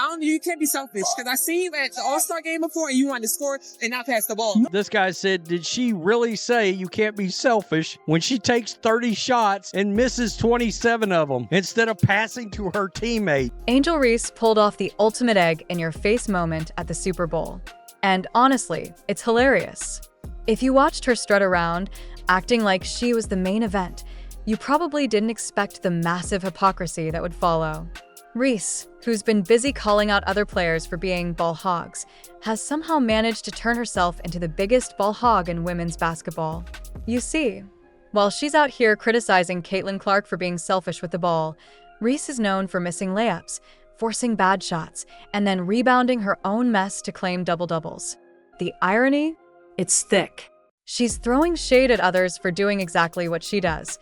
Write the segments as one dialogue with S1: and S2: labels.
S1: don't. You can't be selfish because I seen you at the All-Star game before and you wanted to score and not pass the ball.
S2: This guy said, did she really say you can't be selfish when she takes 30 shots and misses 27 of them instead of passing to her teammate?
S3: Angel Reese pulled off the ultimate egg-in-your-face moment at the Super Bowl. And honestly, it's hilarious. If you watched her strut around, acting like she was the main event, you probably didn't expect the massive hypocrisy that would follow. Reese, who's been busy calling out other players for being ball hogs, has somehow managed to turn herself into the biggest ball hog in women's basketball. You see, while she's out here criticizing Caitlin Clark for being selfish with the ball, Reese is known for missing layups, forcing bad shots, and then rebounding her own mess to claim double-doubles. The irony? It's thick. She's throwing shade at others for doing exactly what she does,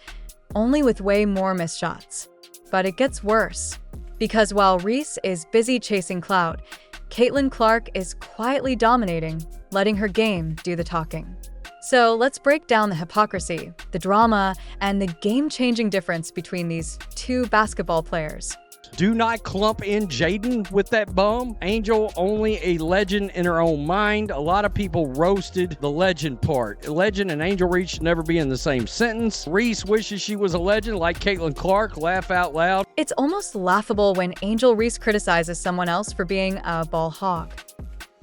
S3: only with way more missed shots. But it gets worse. Because while Reese is busy chasing clout, Caitlin Clark is quietly dominating, letting her game do the talking. So let's break down the hypocrisy, the drama, and the game-changing difference between these two basketball players.
S2: Do not clump in Jaden with that bum. Angel, only a legend in her own mind. A lot of people roasted the legend part. Legend and Angel Reese should never be in the same sentence. Reese wishes she was a legend like Caitlin Clark. Laugh out loud.
S3: It's almost laughable when Angel Reese criticizes someone else for being a ball hog.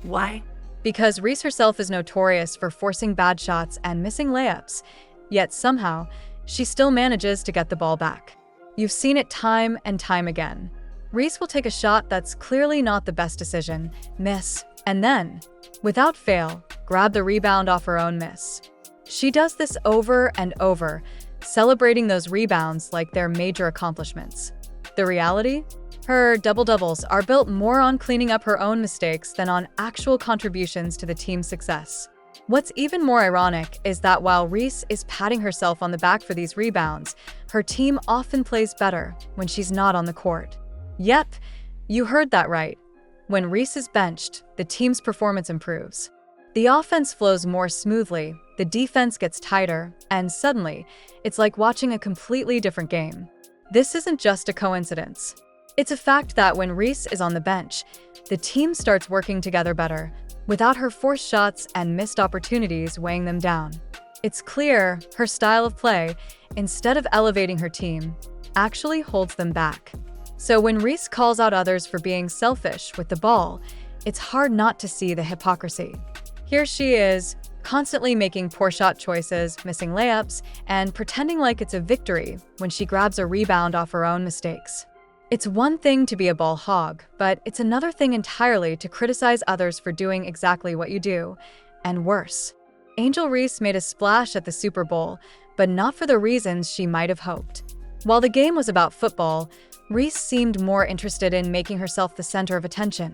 S3: Why? Because Reese herself is notorious for forcing bad shots and missing layups, yet somehow, she still manages to get the ball back. You've seen it time and time again. Reese will take a shot that's clearly not the best decision, miss, and then, without fail, grab the rebound off her own miss. She does this over and over, celebrating those rebounds like they're major accomplishments. The reality? Her double-doubles are built more on cleaning up her own mistakes than on actual contributions to the team's success. What's even more ironic is that while Reese is patting herself on the back for these rebounds, her team often plays better when she's not on the court. Yep, you heard that right. When Reese is benched, the team's performance improves. The offense flows more smoothly, the defense gets tighter, and suddenly, it's like watching a completely different game. This isn't just a coincidence. It's a fact that when Reese is on the bench, the team starts working together better, without her forced shots and missed opportunities weighing them down. It's clear her style of play, instead of elevating her team, actually holds them back. So when Reese calls out others for being selfish with the ball, it's hard not to see the hypocrisy. Here she is, constantly making poor shot choices, missing layups, and pretending like it's a victory when she grabs a rebound off her own mistakes. It's one thing to be a ball hog, but it's another thing entirely to criticize others for doing exactly what you do, and worse. Angel Reese made a splash at the Super Bowl, but not for the reasons she might have hoped. While the game was about football, Reese seemed more interested in making herself the center of attention,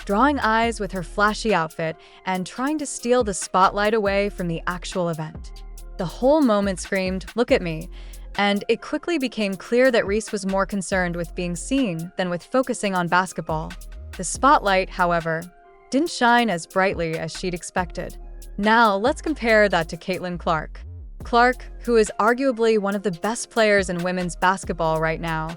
S3: drawing eyes with her flashy outfit and trying to steal the spotlight away from the actual event. The whole moment screamed, "Look at me," and it quickly became clear that Reese was more concerned with being seen than with focusing on basketball. The spotlight, however, didn't shine as brightly as she'd expected. Now, let's compare that to Caitlin Clark. Clark, who is arguably one of the best players in women's basketball right now,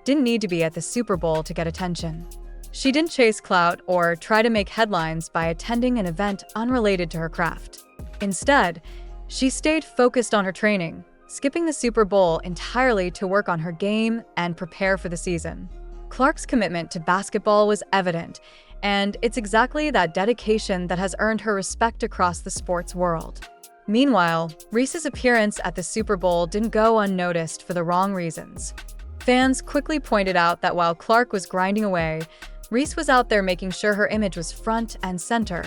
S3: didn't need to be at the Super Bowl to get attention. She didn't chase clout or try to make headlines by attending an event unrelated to her craft. Instead, she stayed focused on her training, skipping the Super Bowl entirely to work on her game and prepare for the season. Clark's commitment to basketball was evident, and it's exactly that dedication that has earned her respect across the sports world. Meanwhile, Reese's appearance at the Super Bowl didn't go unnoticed for the wrong reasons. Fans quickly pointed out that while Clark was grinding away, Reese was out there making sure her image was front and center,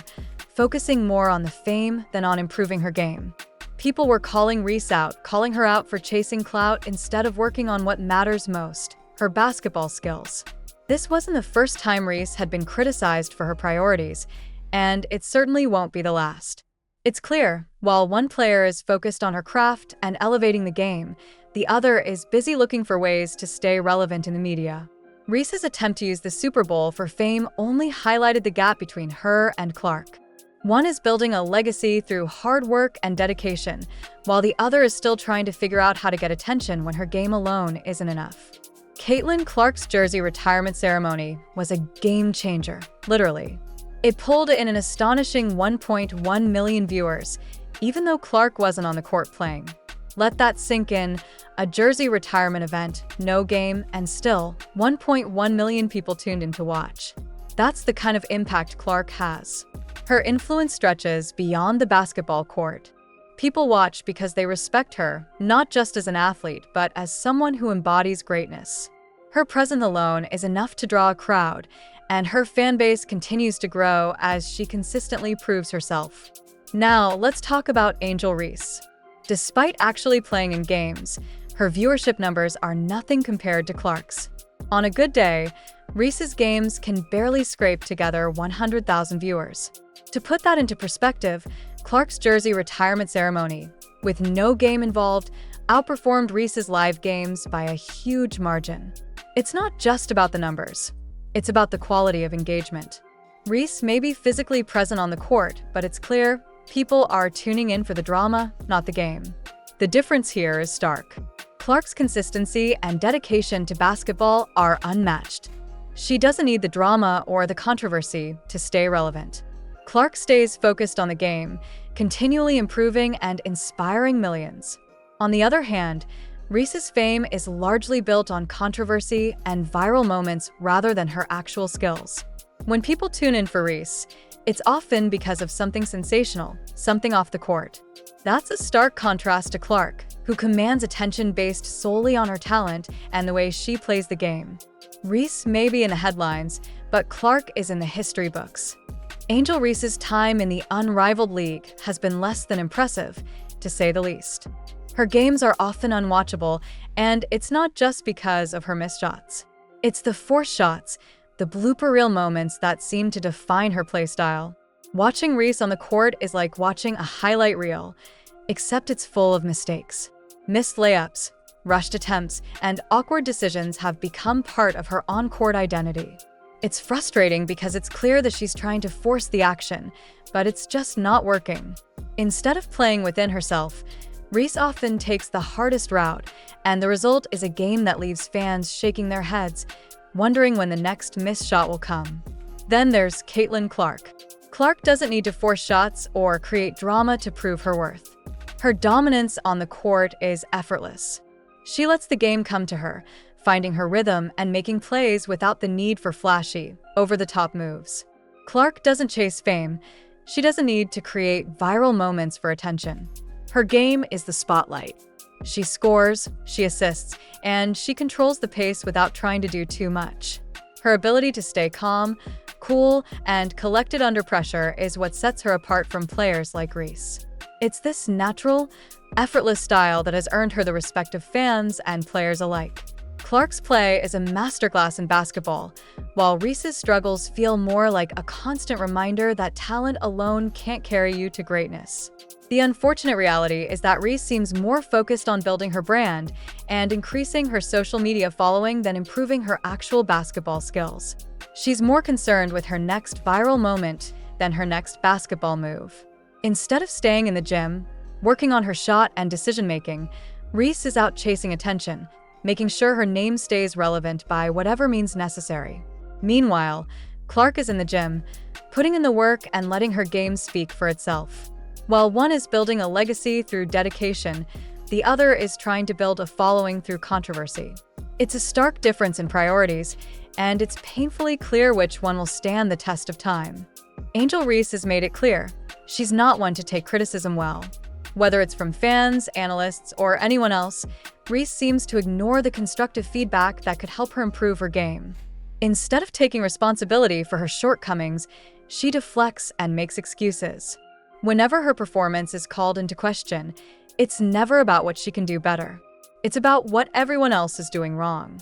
S3: focusing more on the fame than on improving her game. People were calling Reese out, calling her out for chasing clout instead of working on what matters most, her basketball skills. This wasn't the first time Reese had been criticized for her priorities, and it certainly won't be the last. It's clear, while one player is focused on her craft and elevating the game, the other is busy looking for ways to stay relevant in the media. Reese's attempt to use the Super Bowl for fame only highlighted the gap between her and Clark. One is building a legacy through hard work and dedication, while the other is still trying to figure out how to get attention when her game alone isn't enough. Caitlin Clark's jersey retirement ceremony was a game changer, literally. It pulled in an astonishing 1.1 million viewers, even though Clark wasn't on the court playing. Let that sink in. A jersey retirement event, no game, and still 1.1 million people tuned in to watch. That's the kind of impact Clark has. Her influence stretches beyond the basketball court. People watch because they respect her, not just as an athlete, but as someone who embodies greatness. Her presence alone is enough to draw a crowd, and her fan base continues to grow as she consistently proves herself. Now, let's talk about Angel Reese. Despite actually playing in games, her viewership numbers are nothing compared to Clark's. On a good day, Reese's games can barely scrape together 100,000 viewers. To put that into perspective, Clark's jersey retirement ceremony, with no game involved, outperformed Reese's live games by a huge margin. It's not just about the numbers. It's about the quality of engagement. Reese may be physically present on the court, but it's clear people are tuning in for the drama, not the game. The difference here is stark. Clark's consistency and dedication to basketball are unmatched. She doesn't need the drama or the controversy to stay relevant. Clark stays focused on the game, continually improving and inspiring millions. On the other hand, Reese's fame is largely built on controversy and viral moments rather than her actual skills. When people tune in for Reese, it's often because of something sensational, something off the court. That's a stark contrast to Clark, who commands attention based solely on her talent and the way she plays the game. Reese may be in the headlines, but Clark is in the history books. Angel Reese's time in the unrivaled league has been less than impressive, to say the least. Her games are often unwatchable, and it's not just because of her missed shots. It's the forced shots, the blooper reel moments that seem to define her playstyle. Watching Reese on the court is like watching a highlight reel, except it's full of mistakes. Missed layups, rushed attempts, and awkward decisions have become part of her on-court identity. It's frustrating because it's clear that she's trying to force the action, but it's just not working. Instead of playing within herself, Reese often takes the hardest route, and the result is a game that leaves fans shaking their heads, wondering when the next missed shot will come. Then there's Caitlin Clark. Clark doesn't need to force shots or create drama to prove her worth. Her dominance on the court is effortless. She lets the game come to her, finding her rhythm and making plays without the need for flashy, over-the-top moves. Clark doesn't chase fame. She doesn't need to create viral moments for attention. Her game is the spotlight. She scores, she assists, and she controls the pace without trying to do too much. Her ability to stay calm, cool, and collected under pressure is what sets her apart from players like Reese. It's this natural, effortless style that has earned her the respect of fans and players alike. Clark's play is a masterclass in basketball, while Reese's struggles feel more like a constant reminder that talent alone can't carry you to greatness. The unfortunate reality is that Reese seems more focused on building her brand and increasing her social media following than improving her actual basketball skills. She's more concerned with her next viral moment than her next basketball move. Instead of staying in the gym, working on her shot and decision-making, Reese is out chasing attention, making sure her name stays relevant by whatever means necessary. Meanwhile, Clark is in the gym, putting in the work and letting her game speak for itself. While one is building a legacy through dedication, the other is trying to build a following through controversy. It's a stark difference in priorities, and it's painfully clear which one will stand the test of time. Angel Reese has made it clear. She's not one to take criticism well. Whether it's from fans, analysts, or anyone else, Reese seems to ignore the constructive feedback that could help her improve her game. Instead of taking responsibility for her shortcomings, she deflects and makes excuses. Whenever her performance is called into question, it's never about what she can do better. It's about what everyone else is doing wrong.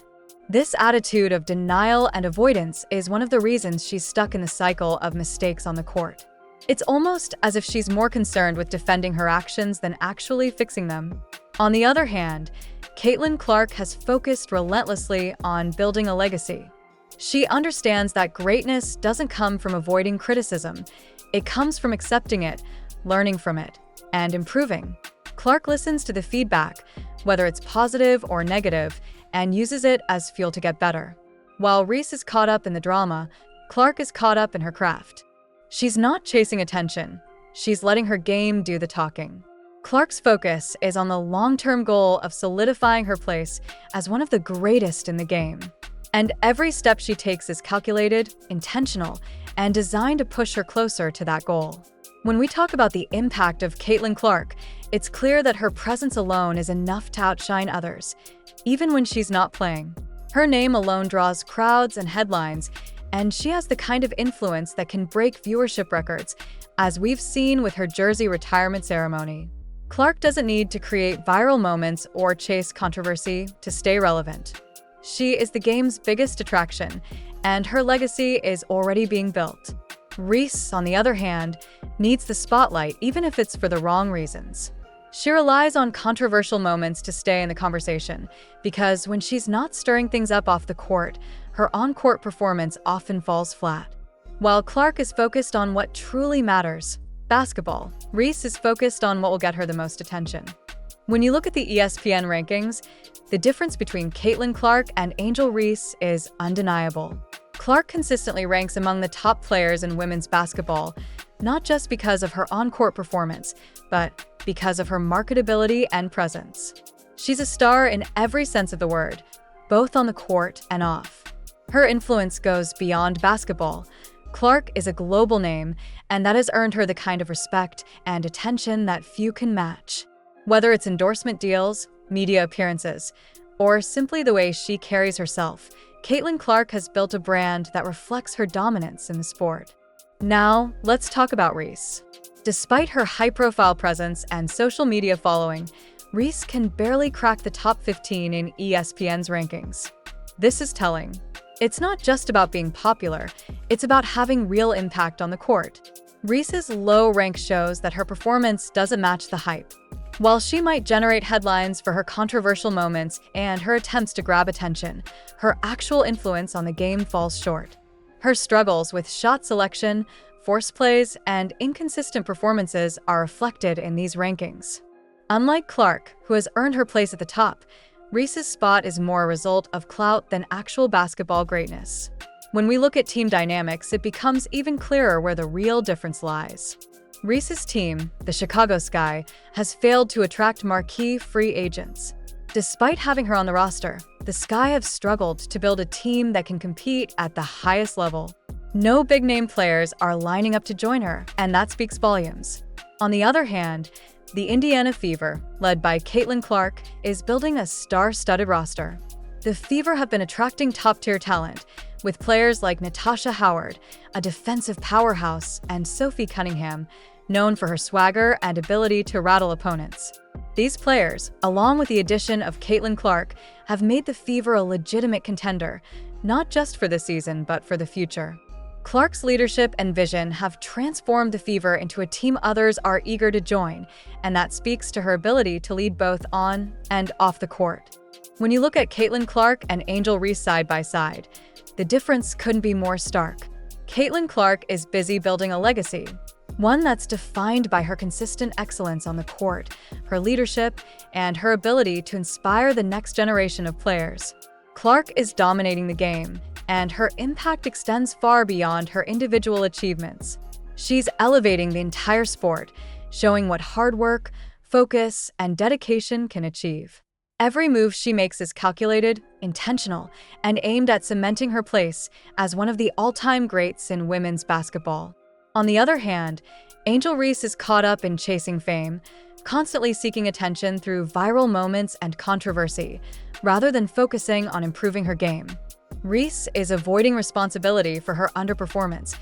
S3: This attitude of denial and avoidance is one of the reasons she's stuck in the cycle of mistakes on the court. It's almost as if she's more concerned with defending her actions than actually fixing them. On the other hand, Caitlin Clark has focused relentlessly on building a legacy. She understands that greatness doesn't come from avoiding criticism. It comes from accepting it, learning from it, and improving. Clark listens to the feedback, whether it's positive or negative, and uses it as fuel to get better. While Reese is caught up in the drama, Clark is caught up in her craft. She's not chasing attention. She's letting her game do the talking. Clark's focus is on the long-term goal of solidifying her place as one of the greatest in the game. And every step she takes is calculated, intentional, and designed to push her closer to that goal. When we talk about the impact of Caitlin Clark, it's clear that her presence alone is enough to outshine others, even when she's not playing. Her name alone draws crowds and headlines, and she has the kind of influence that can break viewership records, as we've seen with her jersey retirement ceremony. Clark doesn't need to create viral moments or chase controversy to stay relevant. She is the game's biggest attraction, and her legacy is already being built. Reese, on the other hand, needs the spotlight even if it's for the wrong reasons. She relies on controversial moments to stay in the conversation, because when she's not stirring things up off the court, her on-court performance often falls flat. While Clark is focused on what truly matters, basketball, Reese is focused on what will get her the most attention. When you look at the ESPN rankings, the difference between Caitlin Clark and Angel Reese is undeniable. Clark consistently ranks among the top players in women's basketball, not just because of her on-court performance, but because of her marketability and presence. She's a star in every sense of the word, both on the court and off. Her influence goes beyond basketball. Clark is a global name, and that has earned her the kind of respect and attention that few can match. Whether it's endorsement deals, media appearances, or simply the way she carries herself, Caitlin Clark has built a brand that reflects her dominance in the sport. Now, let's talk about Reese. Despite her high-profile presence and social media following, Reese can barely crack the top 15 in ESPN's rankings. This is telling. It's not just about being popular, it's about having real impact on the court. Reese's low rank shows that her performance doesn't match the hype. While she might generate headlines for her controversial moments and her attempts to grab attention, her actual influence on the game falls short. Her struggles with shot selection, force plays, and inconsistent performances are reflected in these rankings. Unlike Clark, who has earned her place at the top, Reese's spot is more a result of clout than actual basketball greatness. When we look at team dynamics, it becomes even clearer where the real difference lies. Reese's team, the Chicago Sky, has failed to attract marquee free agents. Despite having her on the roster, the Sky have struggled to build a team that can compete at the highest level. No big-name players are lining up to join her, and that speaks volumes. On the other hand, the Indiana Fever, led by Caitlin Clark, is building a star-studded roster. The Fever have been attracting top-tier talent, with players like Natasha Howard, a defensive powerhouse, and Sophie Cunningham, known for her swagger and ability to rattle opponents. These players, along with the addition of Caitlin Clark, have made the Fever a legitimate contender, not just for this season, but for the future. Clark's leadership and vision have transformed the Fever into a team others are eager to join, and that speaks to her ability to lead both on and off the court. When you look at Caitlin Clark and Angel Reese side by side, the difference couldn't be more stark. Caitlin Clark is busy building a legacy, one that's defined by her consistent excellence on the court, her leadership, and her ability to inspire the next generation of players. Clark is dominating the game, and her impact extends far beyond her individual achievements. She's elevating the entire sport, showing what hard work, focus, and dedication can achieve. Every move she makes is calculated, intentional, and aimed at cementing her place as one of the all-time greats in women's basketball. On the other hand, Angel Reese is caught up in chasing fame, constantly seeking attention through viral moments and controversy, rather than focusing on improving her game. Reese is avoiding responsibility for her underperformance,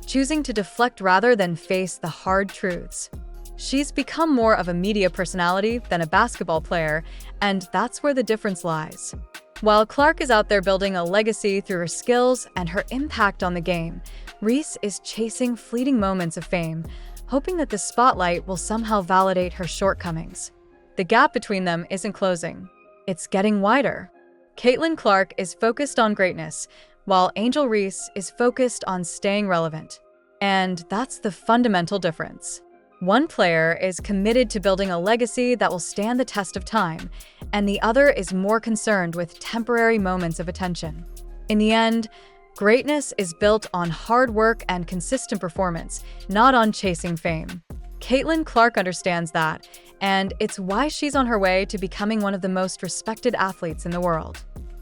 S3: choosing to deflect rather than face the hard truths. She's become more of a media personality than a basketball player, and that's where the difference lies. While Clark is out there building a legacy through her skills and her impact on the game, Reese is chasing fleeting moments of fame, hoping that the spotlight will somehow validate her shortcomings. The gap between them isn't closing. It's getting wider. Caitlin Clark is focused on greatness, while Angel Reese is focused on staying relevant. And that's the fundamental difference. One player is committed to building a legacy that will stand the test of time, and the other is more concerned with temporary moments of attention. In the end, greatness is built on hard work and consistent performance, not on chasing fame. Caitlin Clark understands that, and it's why she's on her way to becoming one of the most respected athletes in the world.